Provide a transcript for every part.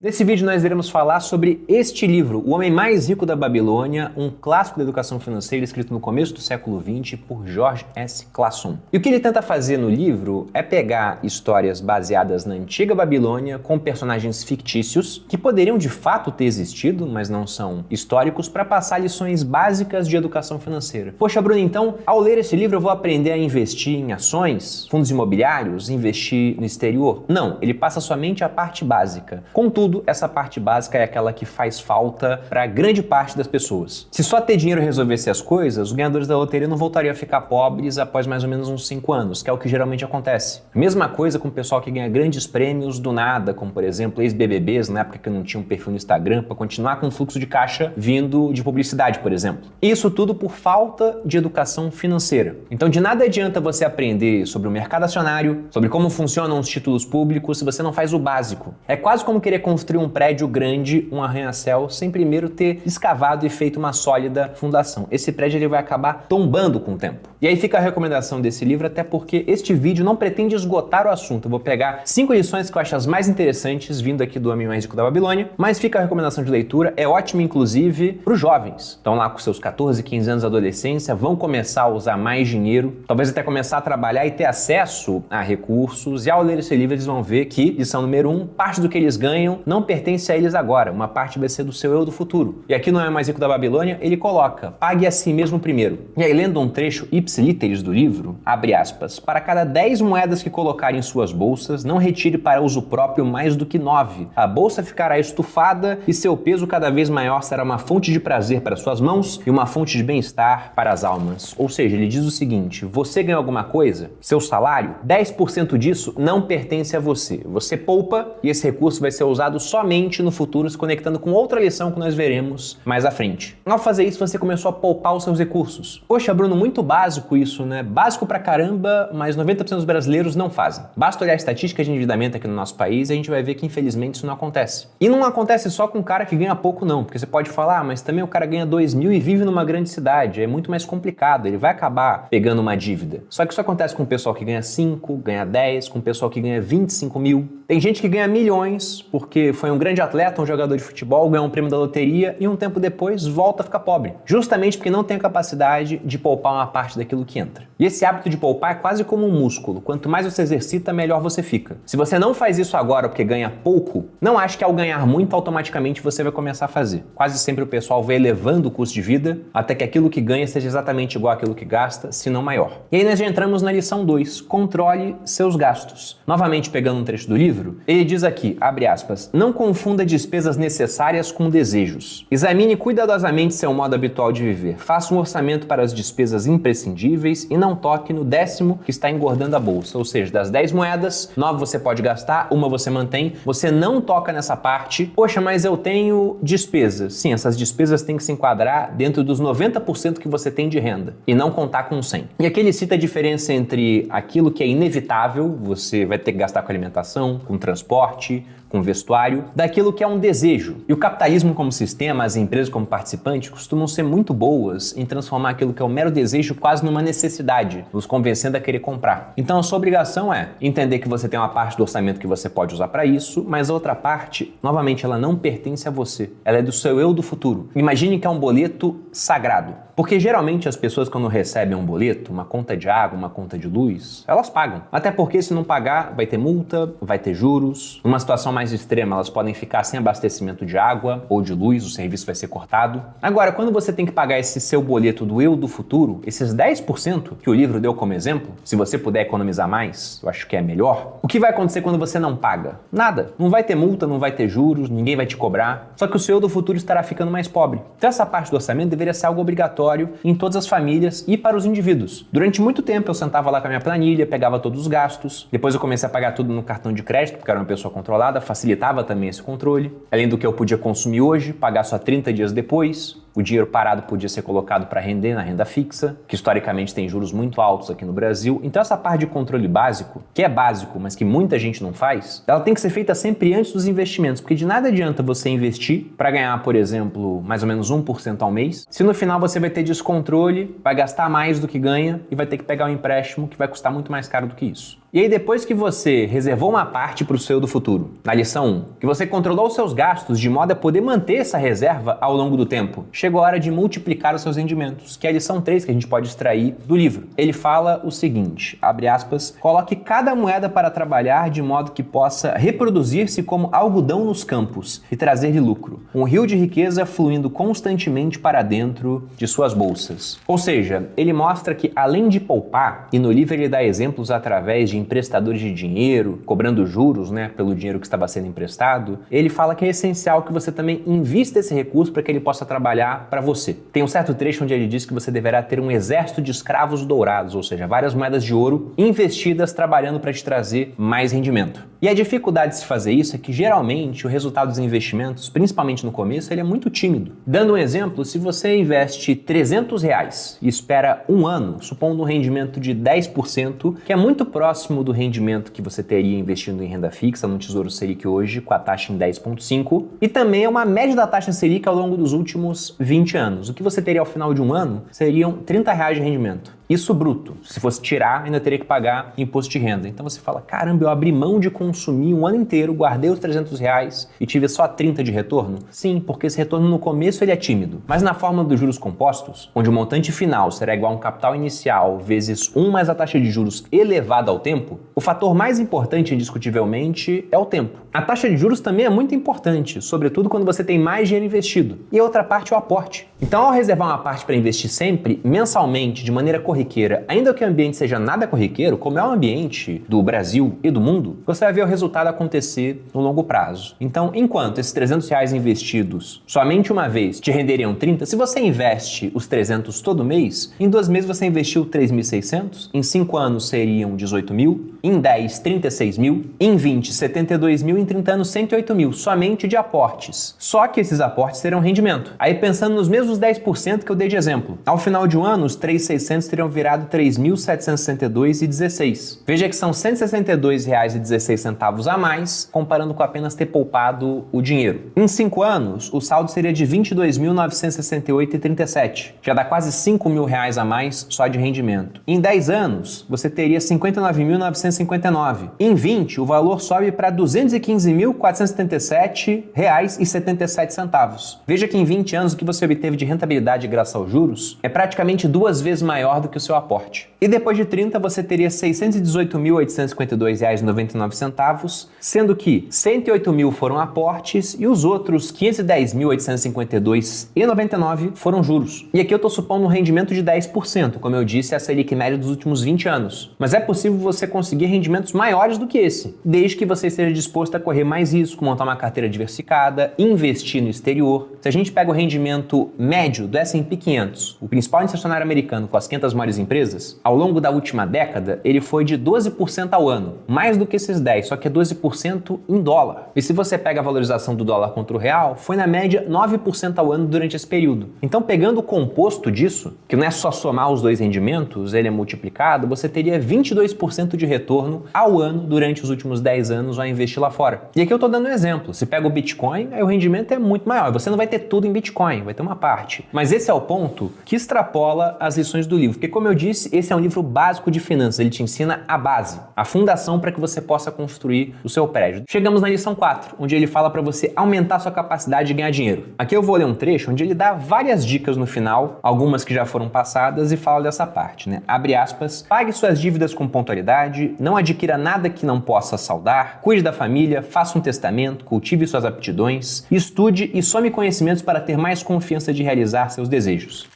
Nesse vídeo nós iremos falar sobre este livro, O Homem Mais Rico da Babilônia, um clássico da educação financeira escrito no começo do século XX por George S. Clason. E o que ele tenta fazer no livro é pegar histórias baseadas na antiga Babilônia com personagens fictícios que poderiam de fato ter existido, mas não são históricos, para passar lições básicas de educação financeira. Poxa, Bruno, então, ao ler esse livro eu vou aprender a investir em ações, fundos imobiliários, investir no exterior? Não, ele passa somente a parte básica. Contudo, essa parte básica é aquela que faz falta para grande parte das pessoas. Se só ter dinheiro resolvesse as coisas, os ganhadores da loteria não voltariam a ficar pobres após mais ou menos uns 5 anos, que é o que geralmente acontece. Mesma coisa com o pessoal que ganha grandes prêmios do nada, como por exemplo ex-BBBs, na época que não tinha um perfil no Instagram, para continuar com o fluxo de caixa vindo de publicidade, por exemplo. Isso tudo por falta de educação financeira. Então de nada adianta você aprender sobre o mercado acionário, sobre como funcionam os títulos públicos, se você não faz o básico. É quase como querer construir um prédio grande, um arranha-céu, sem primeiro ter escavado e feito uma sólida fundação. Esse prédio ele vai acabar tombando com o tempo. E aí fica a recomendação desse livro, até porque este vídeo não pretende esgotar o assunto. Eu vou pegar 5 lições que eu acho as mais interessantes, vindo aqui do Homem Mais Rico da Babilônia, mas fica a recomendação de leitura, é ótimo inclusive para os jovens. Estão lá com seus 14, 15 anos de adolescência, vão começar a usar mais dinheiro, talvez até começar a trabalhar e ter acesso a recursos, e ao ler esse livro eles vão ver que, lição número 1, parte do que eles ganham não pertence a eles agora, uma parte vai ser do seu eu do futuro. E aqui no Homem Mais Rico da Babilônia, ele coloca, pague a si mesmo primeiro. E aí, lendo um trecho ipsilíteres do livro, abre aspas, para cada 10 moedas que colocar em suas bolsas, não retire para uso próprio mais do que 9. A bolsa ficará estufada e seu peso cada vez maior será uma fonte de prazer para suas mãos e uma fonte de bem-estar para as almas. Ou seja, ele diz o seguinte, você ganha alguma coisa, seu salário, 10% disso não pertence a você. Você poupa e esse recurso vai ser usado somente no futuro, se conectando com outra lição que nós veremos mais à frente. Ao fazer isso, você começou a poupar os seus recursos. Poxa, Bruno, muito básico isso, né? Básico pra caramba, mas 90% dos brasileiros não fazem. Basta olhar a estatística de endividamento aqui no nosso país e a gente vai ver que, infelizmente, isso não acontece. E não acontece só com um cara que ganha pouco, não. Porque você pode falar, mas também o cara ganha 2 mil e vive numa grande cidade. É muito mais complicado, ele vai acabar pegando uma dívida. Só que isso acontece com o pessoal que ganha 5, ganha 10, com o pessoal que ganha 25 mil. Tem gente que ganha milhões porque foi um grande atleta, um jogador de futebol, ganhou um prêmio da loteria e um tempo depois volta a ficar pobre. Justamente porque não tem a capacidade de poupar uma parte daquilo que entra. E esse hábito de poupar é quase como um músculo. Quanto mais você exercita, melhor você fica. Se você não faz isso agora porque ganha pouco, não ache que ao ganhar muito, automaticamente você vai começar a fazer. Quase sempre o pessoal vai elevando o custo de vida até que aquilo que ganha seja exatamente igual àquilo que gasta, se não maior. E aí nós já entramos na lição 2, controle seus gastos. Novamente pegando um trecho do livro, ele diz aqui, abre aspas, não confunda despesas necessárias com desejos. Examine cuidadosamente seu modo habitual de viver. Faça um orçamento para as despesas imprescindíveis e não toque no 10º que está engordando a bolsa. Ou seja, das 10 moedas, 9 você pode gastar, uma você mantém. Você não toca nessa parte. Poxa, mas eu tenho despesas. Sim, essas despesas têm que se enquadrar dentro dos 90% que você tem de renda e não contar com 100. E aqui ele cita a diferença entre aquilo que é inevitável, você vai ter que gastar com alimentação, com transporte, com vestuário, daquilo que é um desejo. E o capitalismo como sistema, as empresas como participantes, costumam ser muito boas em transformar aquilo que é um mero desejo quase numa necessidade, nos convencendo a querer comprar. Então a sua obrigação é entender que você tem uma parte do orçamento que você pode usar para isso, mas a outra parte, novamente, ela não pertence a você. Ela é do seu eu do futuro. Imagine que é um boleto sagrado. Porque geralmente as pessoas quando recebem um boleto, uma conta de água, uma conta de luz, elas pagam. Até porque se não pagar, vai ter multa, vai ter juros. Numa situação mais extrema, elas podem ficar sem abastecimento de água ou de luz, o serviço vai ser cortado. Agora, quando você tem que pagar esse seu boleto do eu do futuro, esses 10% que o livro deu como exemplo, se você puder economizar mais, eu acho que é melhor. O que vai acontecer quando você não paga? Nada. Não vai ter multa, não vai ter juros, ninguém vai te cobrar. Só que o seu eu do futuro estará ficando mais pobre. Então essa parte do orçamento deveria ser algo obrigatório em todas as famílias e para os indivíduos. Durante muito tempo eu sentava lá com a minha planilha, pegava todos os gastos, depois eu comecei a pagar tudo no cartão de crédito, porque era uma pessoa controlada, facilitava também esse controle. Além do que eu podia consumir hoje, pagar só 30 dias depois. O dinheiro parado podia ser colocado para render na renda fixa, que historicamente tem juros muito altos aqui no Brasil. Então essa parte de controle básico, que é básico, mas que muita gente não faz, ela tem que ser feita sempre antes dos investimentos, porque de nada adianta você investir para ganhar, por exemplo, mais ou menos 1% ao mês, se no final você vai ter descontrole, vai gastar mais do que ganha e vai ter que pegar um empréstimo que vai custar muito mais caro do que isso. E aí depois que você reservou uma parte para o seu do futuro, na lição 1, que você controlou os seus gastos de modo a poder manter essa reserva ao longo do tempo, chegou a hora de multiplicar os seus rendimentos, que é a lição 3 que a gente pode extrair do livro. Ele fala o seguinte, abre aspas, coloque cada moeda para trabalhar de modo que possa reproduzir-se como algodão nos campos e trazer-lhe lucro, um rio de riqueza fluindo constantemente para dentro de suas bolsas. Ou seja, ele mostra que além de poupar, e no livro ele dá exemplos através de emprestadores de dinheiro, cobrando juros, pelo dinheiro que estava sendo emprestado, ele fala que é essencial que você também invista esse recurso para que ele possa trabalhar para você. Tem um certo trecho onde ele diz que você deverá ter um exército de escravos dourados, ou seja, várias moedas de ouro investidas trabalhando para te trazer mais rendimento. E a dificuldade de se fazer isso é que geralmente o resultado dos investimentos, principalmente no começo, ele é muito tímido. Dando um exemplo, se você investe R$300 e espera um ano, supondo um rendimento de 10%, que é muito próximo do rendimento que você teria investindo em renda fixa no Tesouro Selic hoje, com a taxa em 10,5%, e também é uma média da taxa Selic ao longo dos últimos 20 anos. O que você teria ao final de um ano seriam R$30 de rendimento. Isso bruto. Se fosse tirar, ainda teria que pagar imposto de renda. Então você fala, caramba, eu abri mão de consumir um ano inteiro, guardei os R$300 e tive só 30 de retorno? Sim, porque esse retorno no começo ele é tímido. Mas na fórmula dos juros compostos, onde o montante final será igual a um capital inicial vezes 1 mais a taxa de juros elevada ao tempo, o fator mais importante, indiscutivelmente, é o tempo. A taxa de juros também é muito importante, sobretudo quando você tem mais dinheiro investido. E a outra parte é o aporte. Então, ao reservar uma parte para investir sempre, mensalmente, de maneira corriqueira, ainda que o ambiente seja nada corriqueiro, como é o ambiente do Brasil e do mundo, você vai ver o resultado acontecer no longo prazo. Então, enquanto esses R$300 investidos somente uma vez te renderiam 30, se você investe os 300 todo mês, em 2 meses você investiu 3.600, em 5 anos seriam 18.000, em 10, 36.000, em 20, 72.000, em 30 anos, 108.000, somente de aportes. Só que esses aportes terão rendimento. Aí pensando nos mesmos 10% que eu dei de exemplo, ao final de um ano, os 3.600 teriam virado 3.762,16. Veja que são R$162,16 a mais, comparando com apenas ter poupado o dinheiro. Em 5 anos, o saldo seria de R$22.968,37. Já dá quase R$5.000 a mais só de rendimento. Em 10 anos, você teria R$59.959. Em 20, o valor sobe para R$215.477,77. Veja que em 20 anos o que você obteve de rentabilidade graças aos juros é praticamente 2 vezes maior do que o seu aporte. E depois de 30, você teria R$618.852,99, sendo que 108.000 foram aportes e os outros 510.852,99 foram juros. E aqui eu estou supondo um rendimento de 10%, como eu disse, é a Selic média dos últimos 20 anos. Mas é possível você conseguir rendimentos maiores do que esse, desde que você esteja disposto a correr mais risco, montar uma carteira diversificada, investir no exterior. Se a gente pega o rendimento médio do S&P 500, o principal índice acionário americano com as 500 maiores empresas, ao longo da última década, ele foi de 12% ao ano, mais do que esses 10%, só que é 12% em dólar. E se você pega a valorização do dólar contra o real, foi na média 9% ao ano durante esse período. Então, pegando o composto disso, que não é só somar os dois rendimentos, ele é multiplicado, você teria 22% de retorno ao ano durante os últimos 10 anos ao investir lá fora. E aqui eu estou dando um exemplo. Se pega o Bitcoin, aí o rendimento é muito maior. Você não vai ter tudo em Bitcoin, vai ter uma parte. Mas esse é o ponto que extrapola as lições do livro. Porque, como eu disse, esse é um livro básico de finanças. Ele te ensina a base, a fundação para que você possa construir o seu prédio. Chegamos na lição 4, onde ele fala para você aumentar sua capacidade de ganhar dinheiro. Aqui eu vou ler um trecho onde ele dá várias dicas no final, algumas que já foram passadas, e fala dessa parte, Abre aspas, pague suas dívidas com pontualidade, não adquira nada que não possa saldar, cuide da família, faça um testamento, cultive suas aptidões, estude e some conhecimentos para ter mais confiança de realizar seus desejos.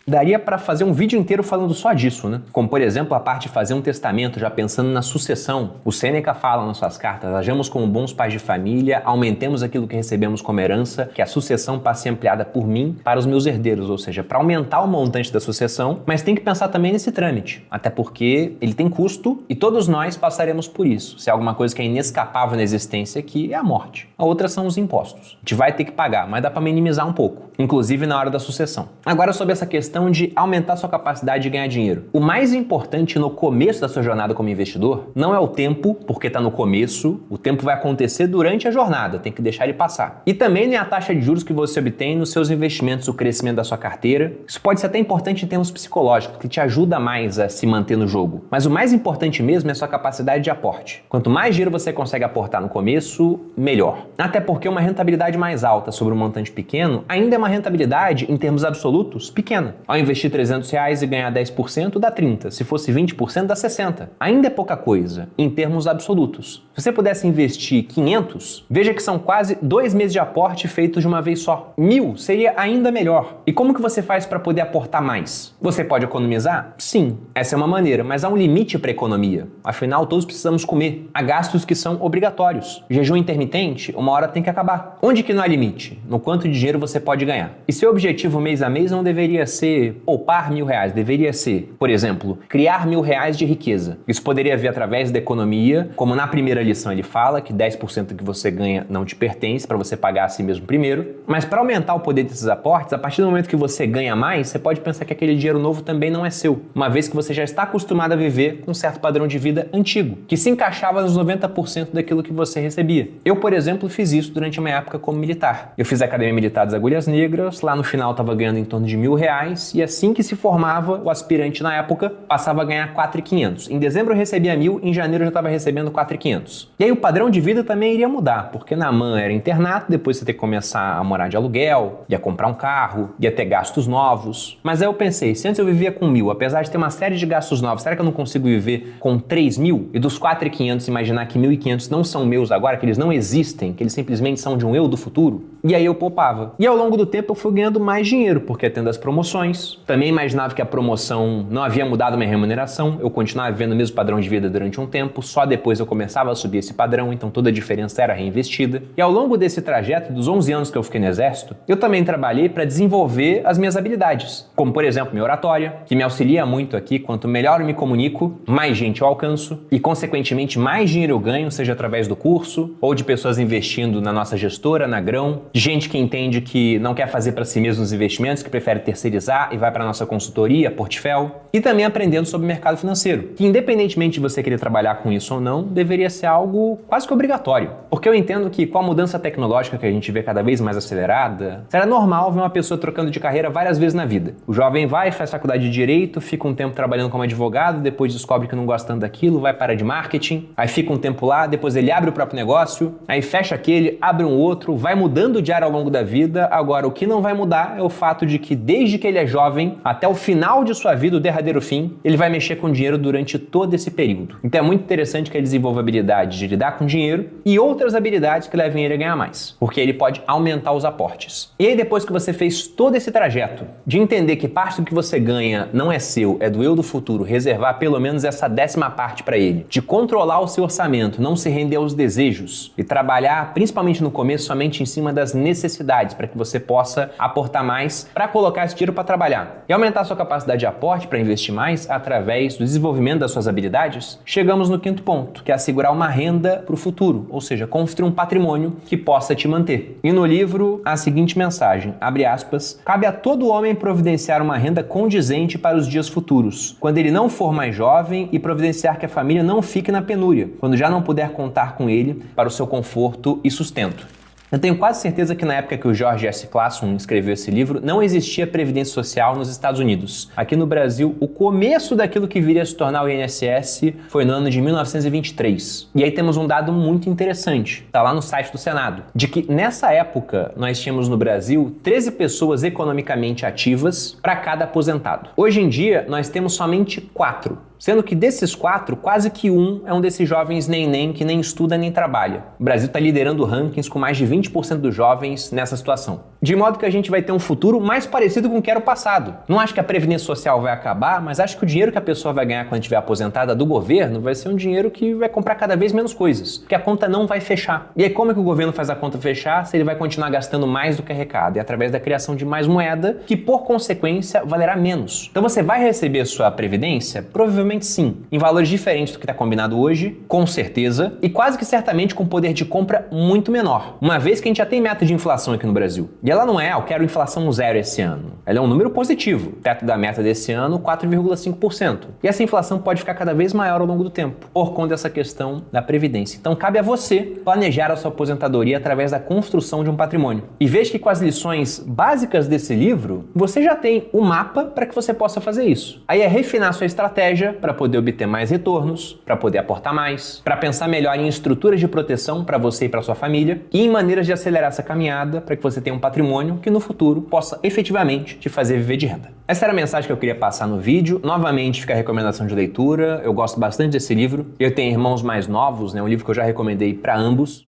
Daria para fazer um vídeo inteiro falando só disso, Como, por exemplo, a parte de fazer um testamento, já pensando na sucessão. O Sêneca fala nas suas cartas, hajamos como bons pais de família, aumentemos aquilo que recebemos como herança, que a sucessão passe ampliada por mim para os meus herdeiros, ou seja, para aumentar o montante da sucessão, mas tem que pensar também nesse trâmite, até porque ele tem custo e todos nós passaremos por isso. Se é alguma coisa que é inescapável na existência aqui, é a morte. A outra são os impostos. A gente vai ter que pagar, mas dá para minimizar um pouco, inclusive na hora da sucessão. Agora, sobre essa questão questão de aumentar sua capacidade de ganhar dinheiro. O mais importante no começo da sua jornada como investidor não é o tempo, porque está no começo, o tempo vai acontecer durante a jornada, tem que deixar ele passar. E também nem a taxa de juros que você obtém nos seus investimentos, o crescimento da sua carteira. Isso pode ser até importante em termos psicológicos, que te ajuda mais a se manter no jogo. Mas o mais importante mesmo é a sua capacidade de aporte. Quanto mais dinheiro você consegue aportar no começo, melhor. Até porque uma rentabilidade mais alta sobre um montante pequeno ainda é uma rentabilidade, em termos absolutos, pequena. Ao investir R$300 e ganhar 10%, dá 30%. Se fosse 20%, dá 60%. Ainda é pouca coisa, em termos absolutos. Se você pudesse investir 500, veja que são quase 2 meses de aporte feitos de uma vez só. 1.000 seria ainda melhor. E como que você faz para poder aportar mais? Você pode economizar? Sim, essa é uma maneira, mas há um limite para a economia. Afinal, todos precisamos comer. Há gastos que são obrigatórios. Jejum intermitente, uma hora tem que acabar. Onde que não há limite? No quanto de dinheiro você pode ganhar. E seu objetivo mês a mês não deveria ser poupar R$1.000, deveria ser, por exemplo, criar R$1.000 de riqueza. Isso poderia vir através da economia, como na primeira lição ele fala, que 10% que você ganha não te pertence, para você pagar a si mesmo primeiro. Mas para aumentar o poder desses aportes, a partir do momento que você ganha mais, você pode pensar que aquele dinheiro novo também não é seu, uma vez que você já está acostumado a viver com um certo padrão de vida antigo, que se encaixava nos 90% daquilo que você recebia. Eu, por exemplo, fiz isso durante uma época como militar. Eu fiz a Academia Militar das Agulhas Negras, lá no final estava ganhando em torno de R$1.000, e assim que se formava, o aspirante na época passava a ganhar R$4.500. Em dezembro eu recebia 1.000, em janeiro eu já estava recebendo R$4.500. E aí o padrão de vida também iria mudar, porque na AMAN era internato, depois você ter que começar a morar de aluguel, ia comprar um carro, ia ter gastos novos. Mas aí eu pensei, se antes eu vivia com 1.000, apesar de ter uma série de gastos novos, será que eu não consigo viver com 3.000? E dos 4.500 imaginar que 1.500 não são meus agora, que eles não existem, que eles simplesmente são de um eu do futuro? E aí eu poupava. E ao longo do tempo eu fui ganhando mais dinheiro, porque tendo as promoções. Também imaginava que a promoção não havia mudado minha remuneração, eu continuava vivendo o mesmo padrão de vida durante um tempo, só depois eu começava a subir esse padrão, então toda a diferença era reinvestida. E ao longo desse trajeto, dos 11 anos que eu fiquei no Exército, eu também trabalhei para desenvolver as minhas habilidades, como por exemplo minha oratória, que me auxilia muito aqui. Quanto melhor eu me comunico, mais gente eu alcanço e consequentemente mais dinheiro eu ganho, seja através do curso ou de pessoas investindo na nossa gestora, na Grão, de gente que entende que não quer fazer para si mesmo os investimentos, que prefere terceirizar e vai para a nossa consultoria, Portfel, e também aprendendo sobre o mercado financeiro, que independentemente de você querer trabalhar com isso ou não, deveria ser algo quase que obrigatório. Porque eu entendo que com a mudança tecnológica que a gente vê cada vez mais acelerada, será normal ver uma pessoa trocando de carreira várias vezes na vida. O jovem vai, faz faculdade de Direito, fica um tempo trabalhando como advogado, depois descobre que não gosta tanto daquilo, vai para a de marketing, aí fica um tempo lá, depois ele abre o próprio negócio, aí fecha aquele, abre um outro, vai mudando de área ao longo da vida. Agora, o que não vai mudar é o fato de que desde que ele é jovem até o final de sua vida, o derradeiro fim, ele vai mexer com dinheiro durante todo esse período. Então é muito interessante que ele desenvolva habilidade de lidar com dinheiro e outras habilidades que levem ele a ganhar mais, porque ele pode aumentar os aportes. E aí depois que você fez todo esse trajeto de entender que parte do que você ganha não é seu, é do eu do futuro, reservar pelo menos essa 10ª parte para ele, de controlar o seu orçamento, não se render aos desejos e trabalhar principalmente no começo somente em cima das necessidades para que você possa aportar mais para colocar esse dinheiro para trabalhar e aumentar a sua capacidade de aporte para investir mais através do desenvolvimento das suas habilidades, chegamos no 5º ponto, que é assegurar uma renda para o futuro, ou seja, construir um patrimônio que possa te manter. E no livro, a seguinte mensagem, abre aspas, cabe a todo homem providenciar uma renda condizente para os dias futuros, quando ele não for mais jovem, e providenciar que a família não fique na penúria, quando já não puder contar com ele para o seu conforto e sustento. Eu tenho quase certeza que na época que o George S. Clason escreveu esse livro, não existia previdência social nos Estados Unidos. Aqui no Brasil, o começo daquilo que viria a se tornar o INSS foi no ano de 1923. E aí temos um dado muito interessante, está lá no site do Senado, de que nessa época nós tínhamos no Brasil 13 pessoas economicamente ativas para cada aposentado. Hoje em dia, nós temos somente 4. Sendo que desses 4, quase que é um desses jovens nem que nem estuda nem trabalha. O Brasil está liderando rankings com mais de 20% dos jovens nessa situação. De modo que a gente vai ter um futuro mais parecido com o que era o passado. Não acho que a previdência social vai acabar, mas acho que o dinheiro que a pessoa vai ganhar quando estiver aposentada do governo vai ser um dinheiro que vai comprar cada vez menos coisas, porque a conta não vai fechar. E aí como é que o governo faz a conta fechar se ele vai continuar gastando mais do que arrecada? É através da criação de mais moeda, que por consequência valerá menos. Então você vai receber sua previdência? Provavelmente sim, em valores diferentes do que está combinado hoje, com certeza, e quase que certamente com poder de compra muito menor, uma vez vez que a gente já tem meta de inflação aqui no Brasil. E ela não é, eu quero inflação zero esse ano. Ela é um número positivo. O teto da meta desse ano, 4,5%. E essa inflação pode ficar cada vez maior ao longo do tempo, por conta dessa questão da Previdência. Então cabe a você planejar a sua aposentadoria através da construção de um patrimônio. E veja que com as lições básicas desse livro, você já tem o mapa para que você possa fazer isso. Aí é refinar sua estratégia para poder obter mais retornos, para poder aportar mais, para pensar melhor em estruturas de proteção para você e para sua família e em maneiras de acelerar essa caminhada para que você tenha um patrimônio que no futuro possa efetivamente te fazer viver de renda. Essa era a mensagem que eu queria passar no vídeo. Novamente fica a recomendação de leitura. Eu gosto bastante desse livro. Eu tenho irmãos mais novos, né? Um livro que eu já recomendei para ambos.